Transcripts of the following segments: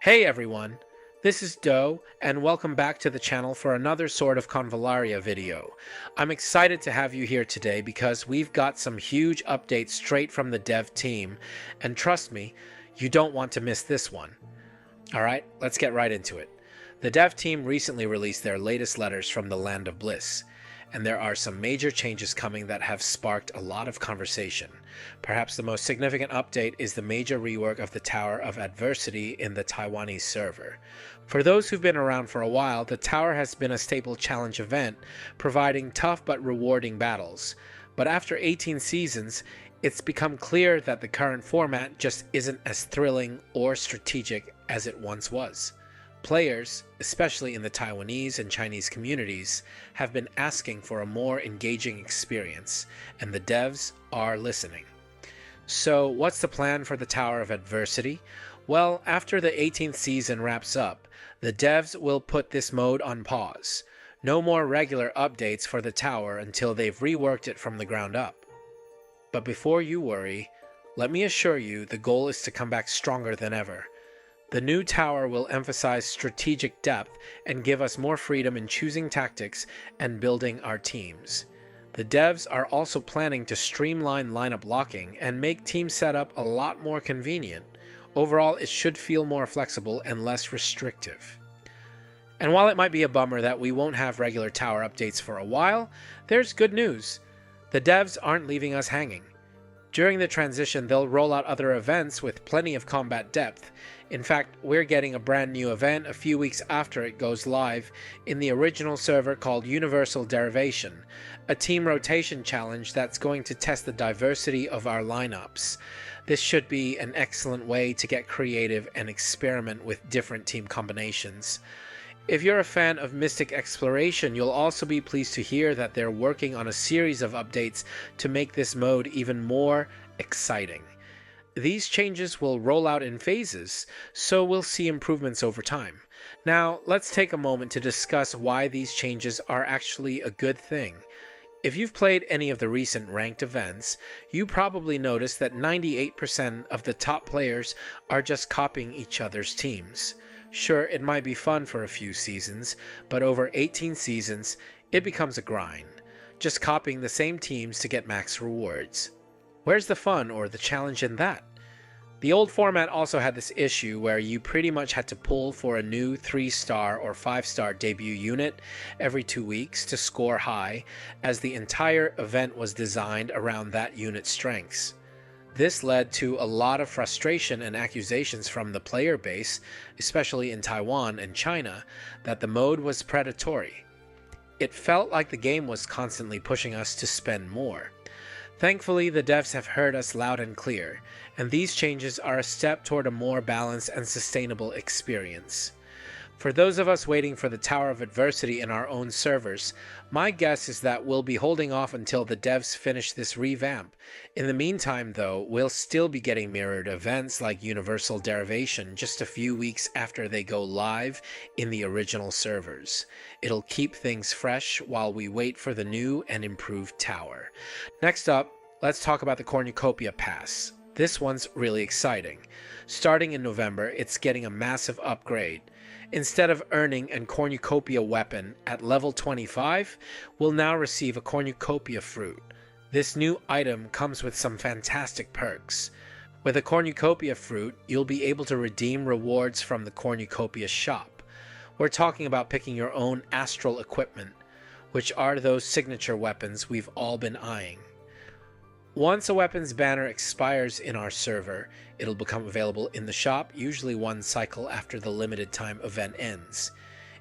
Hey everyone, this is Doe, and welcome back to the channel for another sort of Convallaria video. I'm excited to have you here today because we've got some huge updates straight from the dev team, and trust me, you don't want to miss this one. Alright, let's get right into it. The dev team recently released their latest letters from the Land of Bliss, and there are some major changes coming that have sparked a lot of conversation. Perhaps the most significant update is the major rework of the Tower of Adversity in the Taiwanese server. For those who've been around for a while, the Tower has been a staple challenge event, providing tough but rewarding battles. But after 18 seasons, it's become clear that the current format just isn't as thrilling or strategic as it once was. Players, especially in the Taiwanese and Chinese communities, have been asking for a more engaging experience, and the devs are listening. So, what's the plan for the Tower of Adversity? Well, after the 18th season wraps up, the devs will put this mode on pause. No more regular updates for the tower until they've reworked it from the ground up. But before you worry, let me assure you the goal is to come back stronger than ever. The new tower will emphasize strategic depth and give us more freedom in choosing tactics and building our teams. The devs are also planning to streamline lineup locking and make team setup a lot more convenient. Overall, it should feel more flexible and less restrictive. And while it might be a bummer that we won't have regular tower updates for a while, there's good news. The devs aren't leaving us hanging. During the transition, they'll roll out other events with plenty of combat depth. In fact, we're getting a brand new event a few weeks after it goes live in the original server called Universal Derivation, a team rotation challenge that's going to test the diversity of our lineups. This should be an excellent way to get creative and experiment with different team combinations. If you're a fan of Mystic Exploration, you'll also be pleased to hear that they're working on a series of updates to make this mode even more exciting. These changes will roll out in phases, so we'll see improvements over time. Now, let's take a moment to discuss why these changes are actually a good thing. If you've played any of the recent ranked events, you probably noticed that 98% of the top players are just copying each other's teams. Sure, it might be fun for a few seasons, but over 18 seasons, it becomes a grind, just copying the same teams to get max rewards. Where's the fun or the challenge in that? The old format also had this issue where you pretty much had to pull for a new 3-star or 5-star debut unit every 2 weeks to score high, as the entire event was designed around that unit's strengths. This led to a lot of frustration and accusations from the player base, especially in Taiwan and China, that the mode was predatory. It felt like the game was constantly pushing us to spend more. Thankfully, the devs have heard us loud and clear, and these changes are a step toward a more balanced and sustainable experience. For those of us waiting for the Tower of Adversity in our own servers, my guess is that we'll be holding off until the devs finish this revamp. In the meantime, though, we'll still be getting mirrored events like Universal Derivation just a few weeks after they go live in the original servers. It'll keep things fresh while we wait for the new and improved tower. Next up, let's talk about the Cornucopia Pass. This one's really exciting. Starting in November, it's getting a massive upgrade. Instead of earning a Cornucopia weapon at level 25, we'll now receive a Cornucopia Fruit. This new item comes with some fantastic perks. With a Cornucopia Fruit, you'll be able to redeem rewards from the Cornucopia shop. We're talking about picking your own astral equipment, which are those signature weapons we've all been eyeing. Once a weapon's banner expires in our server, it'll become available in the shop, usually one cycle after the limited time event ends.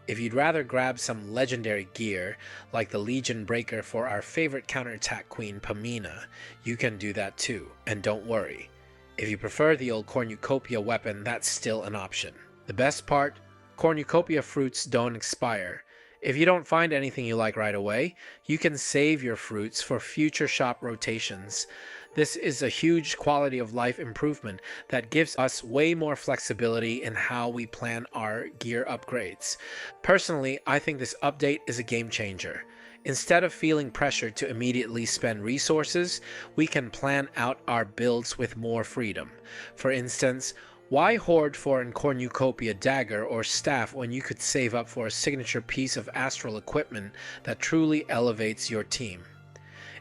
If you'd rather grab some legendary gear, like the Legion Breaker for our favorite counterattack queen Pamina, you can do that too, and don't worry. If you prefer the old Cornucopia weapon, that's still an option. The best part, Cornucopia fruits don't expire. If you don't find anything you like right away, you can save your fruits for future shop rotations. This is a huge quality of life improvement that gives us way more flexibility in how we plan our gear upgrades. Personally, I think this update is a game changer. Instead of feeling pressured to immediately spend resources, we can plan out our builds with more freedom. For instance, Why hoard for an Cornucopia dagger or staff when you could save up for a signature piece of astral equipment that truly elevates your team?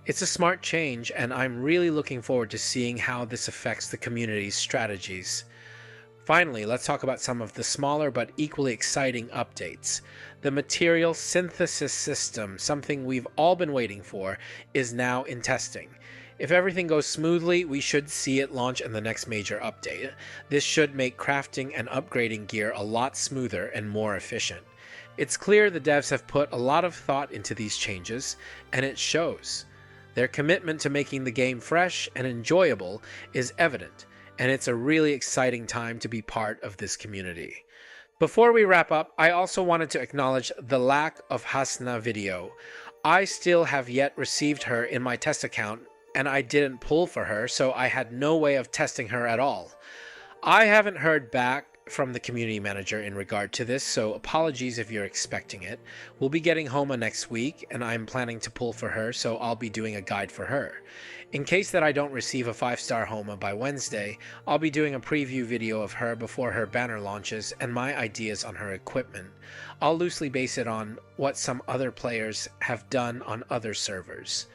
It's a smart change, and I'm really looking forward to seeing how this affects the community's strategies. Finally, let's talk about some of the smaller but equally exciting updates. The material synthesis system, something we've all been waiting for, is now in testing. If everything goes smoothly, we should see it launch in the next major update. This should make crafting and upgrading gear a lot smoother and more efficient. It's clear the devs have put a lot of thought into these changes, and it shows. Their commitment to making the game fresh and enjoyable is evident, and it's a really exciting time to be part of this community. Before we wrap up, I also wanted to acknowledge the lack of Hasna video. I still have yet received her in my test account, and I didn't pull for her, so I had no way of testing her at all. I haven't heard back from the community manager in regard to this, so apologies if you're expecting it. We'll be getting Homa next week, and I'm planning to pull for her, so I'll be doing a guide for her. In case that I don't receive a 5-star Homa by Wednesday, I'll be doing a preview video of her before her banner launches and my ideas on her equipment. I'll loosely base it on what some other players have done on other servers.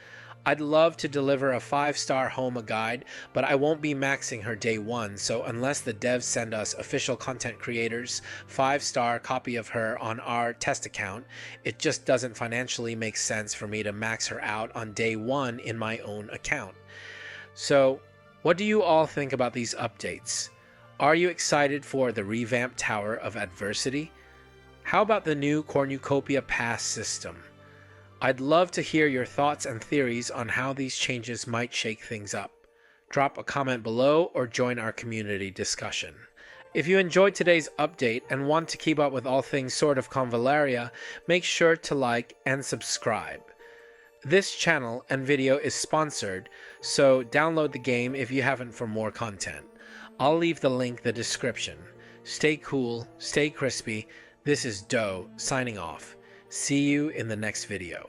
I'd love to deliver a 5-star Homa guide, but I won't be maxing her day 1, so unless the devs send us official content creators 5-star copy of her on our test account, it just doesn't financially make sense for me to max her out on day 1 in my own account. So, what do you all think about these updates? Are you excited for the revamped Tower of Adversity? How about the new Cornucopia Pass system? I'd love to hear your thoughts and theories on how these changes might shake things up. Drop a comment below or join our community discussion. If you enjoyed today's update and want to keep up with all things Sword of Convallaria, make sure to like and subscribe. This channel and video is sponsored, so download the game if you haven't for more content. I'll leave the link in the description. Stay cool, stay crispy. This is Doe signing off. See you in the next video.